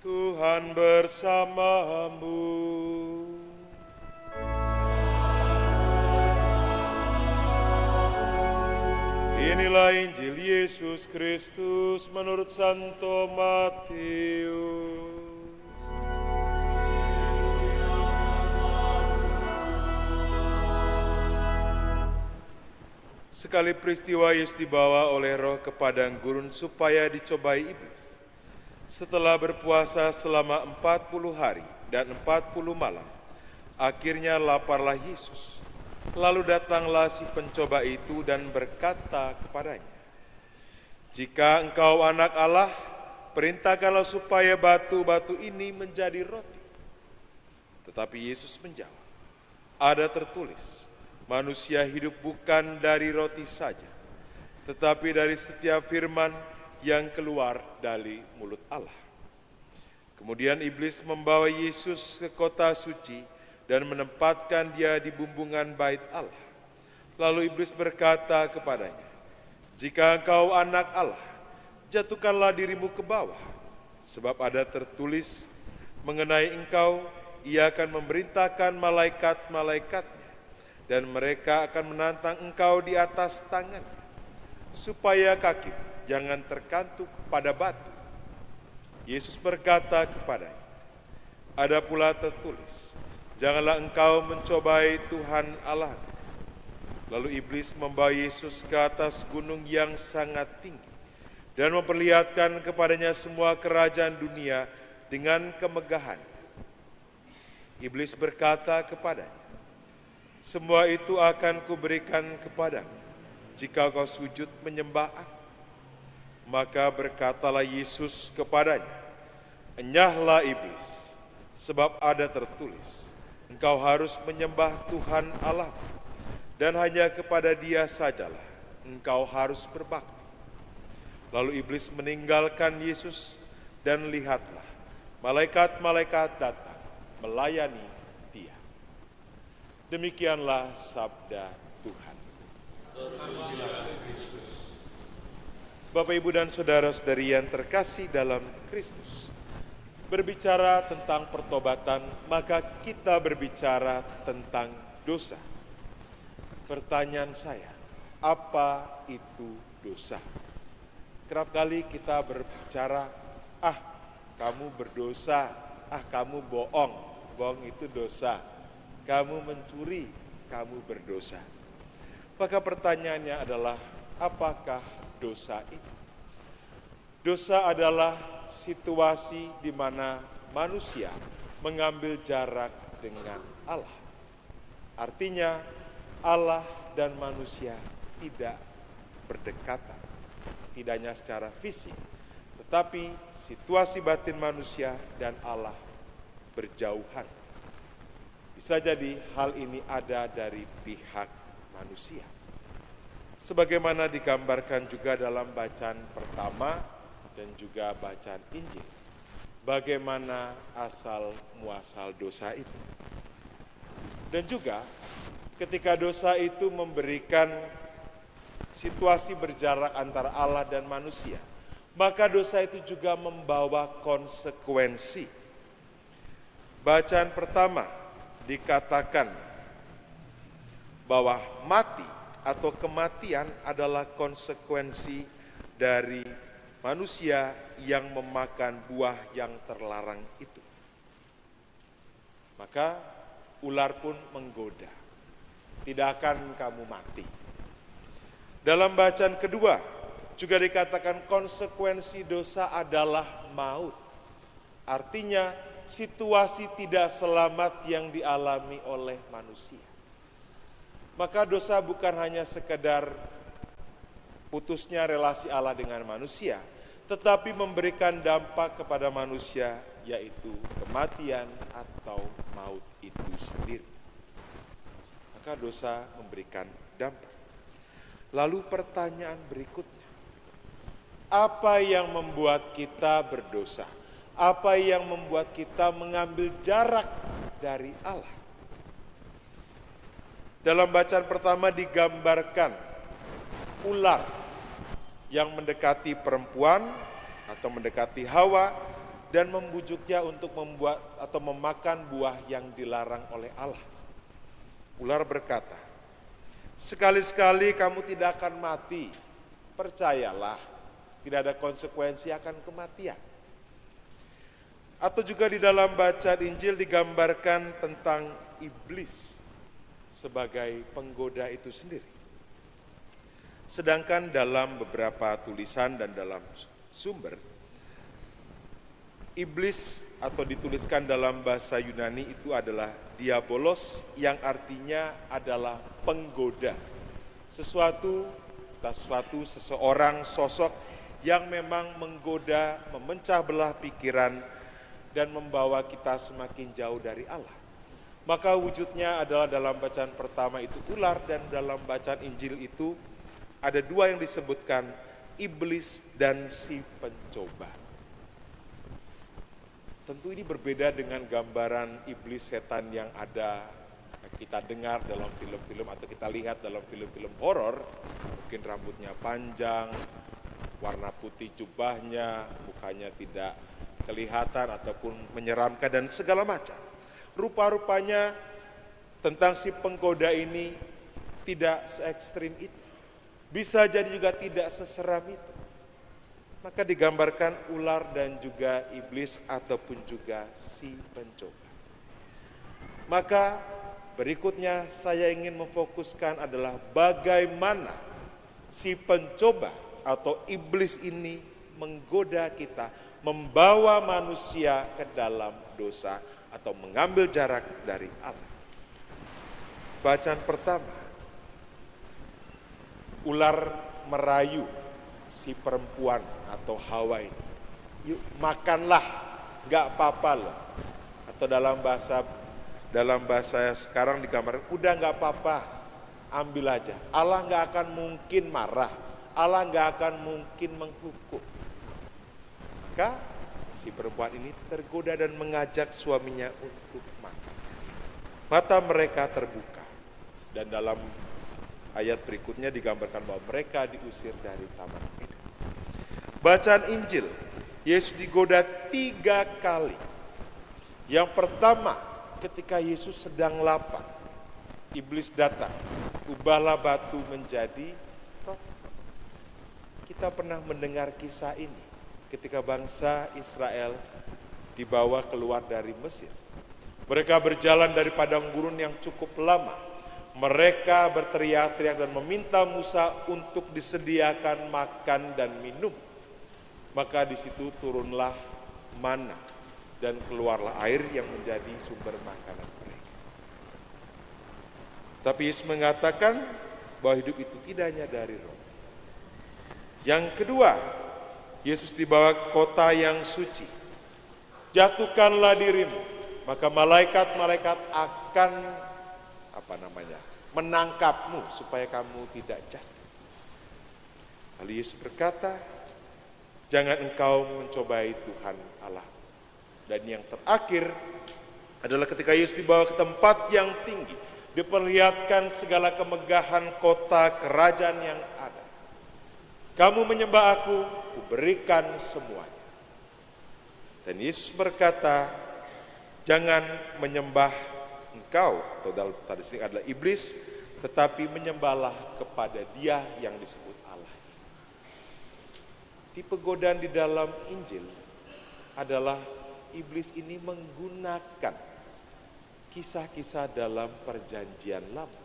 Tuhan bersamamu. Inilah Injil Yesus Kristus menurut Santo Matius. Sekali peristiwa Yesus dibawa oleh Roh ke padang gurun supaya dicobai iblis. Setelah berpuasa selama 40 hari dan 40 malam, akhirnya laparlah Yesus. Lalu datanglah si pencoba itu dan berkata kepadanya, "Jika engkau anak Allah, perintahkanlah supaya batu-batu ini menjadi roti." Tetapi Yesus menjawab, "Ada tertulis, manusia hidup bukan dari roti saja, tetapi dari setiap firman yang keluar dari mulut Allah." Kemudian iblis membawa Yesus ke kota suci dan menempatkan dia di bumbungan bait Allah. Lalu iblis berkata kepadanya, "Jika engkau anak Allah, jatuhkanlah dirimu ke bawah, sebab ada tertulis mengenai engkau, ia akan memerintahkan malaikat-malaikatnya, dan mereka akan menantang engkau di atas tangannya, supaya kakimu jangan terkantuk pada batu." Yesus berkata kepadanya, "Ada pula tertulis, janganlah engkau mencobai Tuhan Allah." Lalu iblis membawa Yesus ke atas gunung yang sangat tinggi dan memperlihatkan kepadanya semua kerajaan dunia dengan kemegahan. Iblis berkata kepadanya, "Semua itu akan kuberikan kepadamu jika kau sujud menyembah Aku." Maka berkatalah Yesus kepadanya, "Enyahlah iblis, sebab ada tertulis, engkau harus menyembah Tuhan Allahmu, dan hanya kepada Dia sajalah engkau harus berbakti." Lalu iblis meninggalkan Yesus, dan lihatlah, malaikat-malaikat datang melayani Dia. Demikianlah sabda Tuhan. Bapak, Ibu, dan saudara-saudari yang terkasih dalam Kristus, berbicara tentang pertobatan, maka kita berbicara tentang dosa. Pertanyaan saya, apa itu dosa? Kerap kali kita berbicara, kamu berdosa, kamu bohong, bohong itu dosa. Kamu mencuri, kamu berdosa. Maka pertanyaannya adalah, apakah dosa itu? Dosa adalah situasi di mana manusia mengambil jarak dengan Allah. Artinya, Allah dan manusia tidak berdekatan, tidak hanya secara fisik, tetapi situasi batin manusia dan Allah berjauhan. Bisa jadi hal ini ada dari pihak manusia, sebagaimana digambarkan juga dalam bacaan pertama dan juga bacaan Injil. Bagaimana asal muasal dosa itu. Dan juga ketika dosa itu memberikan situasi berjarak antara Allah dan manusia, maka dosa itu juga membawa konsekuensi. Bacaan pertama dikatakan bahwa mati atau kematian adalah konsekuensi dari manusia yang memakan buah yang terlarang itu. Maka ular pun menggoda, "Tidak akan kamu mati." Dalam bacaan kedua juga dikatakan konsekuensi dosa adalah maut. Artinya situasi tidak selamat yang dialami oleh manusia. Maka dosa bukan hanya sekedar putusnya relasi Allah dengan manusia, tetapi memberikan dampak kepada manusia, yaitu kematian atau maut itu sendiri. Maka dosa memberikan dampak. Lalu pertanyaan berikutnya, apa yang membuat kita berdosa? Apa yang membuat kita mengambil jarak dari Allah? Dalam bacaan pertama digambarkan ular yang mendekati perempuan atau mendekati Hawa dan membujuknya untuk membuat atau memakan buah yang dilarang oleh Allah. Ular berkata, "Sekali-sekali kamu tidak akan mati. Percayalah, tidak ada konsekuensi akan kematian." Atau juga di dalam bacaan Injil digambarkan tentang iblis sebagai penggoda itu sendiri. Sedangkan dalam beberapa tulisan dan dalam sumber, iblis atau dituliskan dalam bahasa Yunani itu adalah diabolos, yang artinya adalah penggoda. Seseorang, sosok yang memang menggoda, memecah belah pikiran, dan membawa kita semakin jauh dari Allah. Maka wujudnya adalah dalam bacaan pertama itu ular, dan dalam bacaan Injil itu ada dua yang disebutkan, iblis dan si pencoba. Tentu ini berbeda dengan gambaran iblis setan yang ada kita dengar dalam film-film atau kita lihat dalam film-film horor. Mungkin rambutnya panjang, warna putih jubahnya, mukanya tidak kelihatan ataupun menyeramkan dan segala macam. Rupa-rupanya tentang si penggoda ini tidak se-ekstrim itu. Bisa jadi juga tidak seseram itu. Maka digambarkan ular dan juga iblis ataupun juga si pencoba. Maka berikutnya saya ingin memfokuskan adalah bagaimana si pencoba atau iblis ini menggoda kita, membawa manusia ke dalam dosa atau mengambil jarak dari Allah. Bacaan pertama, ular merayu si perempuan atau Hawa ini, "Yuk makanlah, gak apa-apa loh." Atau dalam bahasa sekarang digambarkan, "Udah gak apa-apa, ambil aja. Allah gak akan mungkin marah, Allah gak akan mungkin menghukum." Maka si perempuan ini tergoda dan mengajak suaminya untuk makan. Mata mereka terbuka, dan dalam ayat berikutnya digambarkan bahwa mereka diusir dari Taman Eden. Bacaan Injil, Yesus digoda 3 kali. Yang pertama, ketika Yesus sedang lapar, iblis datang, "Ubahlah batu menjadi roti." Kita pernah mendengar kisah ini ketika bangsa Israel dibawa keluar dari Mesir. Mereka berjalan dari padang gurun yang cukup lama. Mereka berteriak-teriak dan meminta Musa untuk disediakan makan dan minum. Maka di situ turunlah mana dan keluarlah air yang menjadi sumber makanan mereka. Tapi Yesus mengatakan bahwa hidup itu tidak hanya dari roh. Yang kedua, Yesus dibawa ke kota yang suci. "Jatuhkanlah dirimu, maka malaikat-malaikat akan menangkapmu supaya kamu tidak jatuh." Lalu Yesus berkata, "Jangan engkau mencobai Tuhan Allah." Dan yang terakhir adalah ketika Yesus dibawa ke tempat yang tinggi, diperlihatkan segala kemegahan kota kerajaan yang ada. "Kamu menyembah aku, kuberikan semuanya." Dan Yesus berkata, "Jangan menyembah engkau," atau dalam tadi sini adalah iblis, "tetapi menyembahlah kepada Dia yang disebut Allah." Tipe godaan di dalam Injil adalah iblis ini menggunakan kisah-kisah dalam perjanjian lama.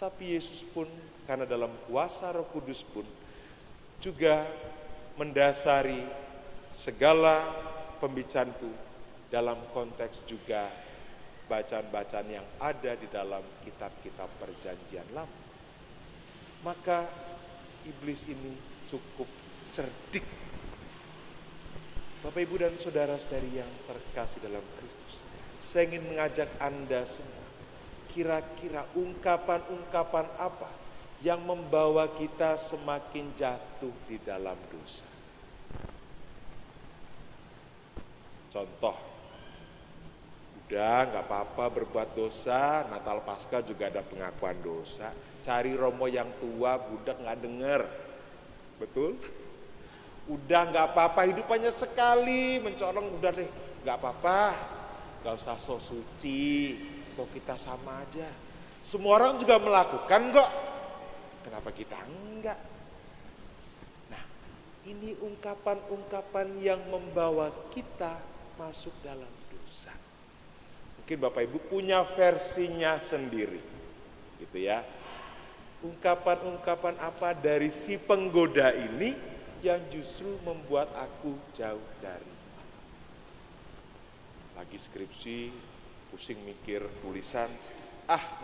Tapi Yesus pun, karena dalam kuasa Roh Kudus pun, juga mendasari segala pembicaraan itu dalam konteks juga bacaan-bacaan yang ada di dalam kitab-kitab perjanjian lama. Maka iblis ini cukup cerdik. Bapak, Ibu, dan saudara-saudari yang terkasih dalam Kristus, saya ingin mengajak Anda semua, kira-kira ungkapan-ungkapan apa yang membawa kita semakin jatuh di dalam dosa? Contoh, udah gak apa-apa berbuat dosa, Natal Paskah juga ada pengakuan dosa, cari romo yang tua, budak gak denger. Betul? Udah nggak apa-apa, hidupannya sekali mencolong, udah deh, nggak apa-apa, nggak usah so suci, kok kita sama aja. Semua orang juga melakukan kok, kenapa kita enggak? Nah, ini ungkapan-ungkapan yang membawa kita masuk dalam dosa. Mungkin Bapak Ibu punya versinya sendiri, gitu ya. Ungkapan-ungkapan apa dari si penggoda ini yang justru membuat aku jauh dari Allah. Lagi skripsi, pusing mikir tulisan,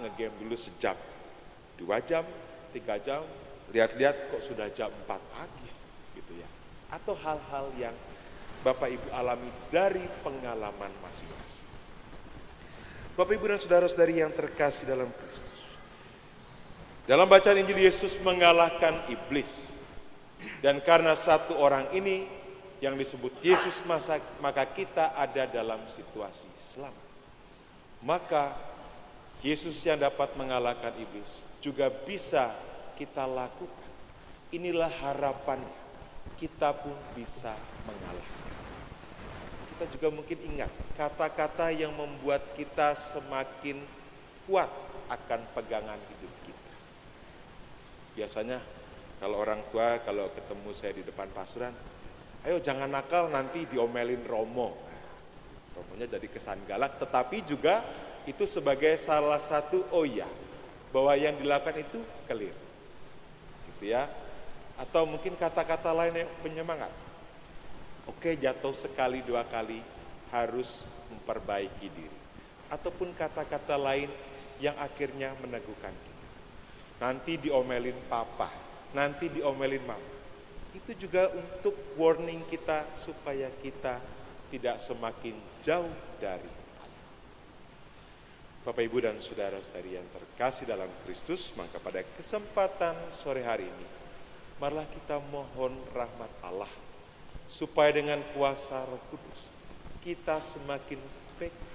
ngegame dulu sejam, 2 jam, 3 jam, lihat-lihat kok sudah jam 4 pagi, gitu ya. Atau hal-hal yang Bapak Ibu alami dari pengalaman masing-masing. Bapak Ibu dan saudara-saudari yang terkasih dalam Kristus, dalam bacaan Injil Yesus mengalahkan iblis. Dan karena satu orang ini yang disebut Yesus, maka kita ada dalam situasi selamat. Maka Yesus yang dapat mengalahkan iblis juga bisa kita lakukan. Inilah harapannya, kita pun bisa mengalahkan. Kita juga mungkin ingat kata-kata yang membuat kita semakin kuat akan pegangan hidup kita. Biasanya kalau orang tua, kalau ketemu saya di depan pasuran, ayo jangan nakal nanti diomelin Romo. Romonya jadi kesan galak, tetapi juga itu sebagai salah satu bahwa yang dilakukan itu keliru. Gitu ya. Atau mungkin kata-kata lain yang penyemangat. Oke, jatuh sekali 2 kali harus memperbaiki diri. Ataupun kata-kata lain yang akhirnya meneguhkan kita. Nanti diomelin papa, nanti diomelin mama. Itu juga untuk warning kita supaya kita tidak semakin jauh dari Allah. Bapak, Ibu, dan saudara-saudari yang terkasih dalam Kristus, maka pada kesempatan sore hari ini, marilah kita mohon rahmat Allah, supaya dengan kuasa Roh Kudus, kita semakin peka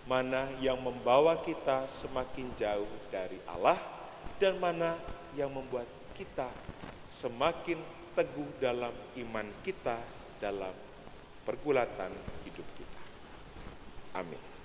mana yang membawa kita semakin jauh dari Allah, dan mana yang membuat kita semakin teguh dalam iman kita, dalam pergulatan hidup kita. Amin.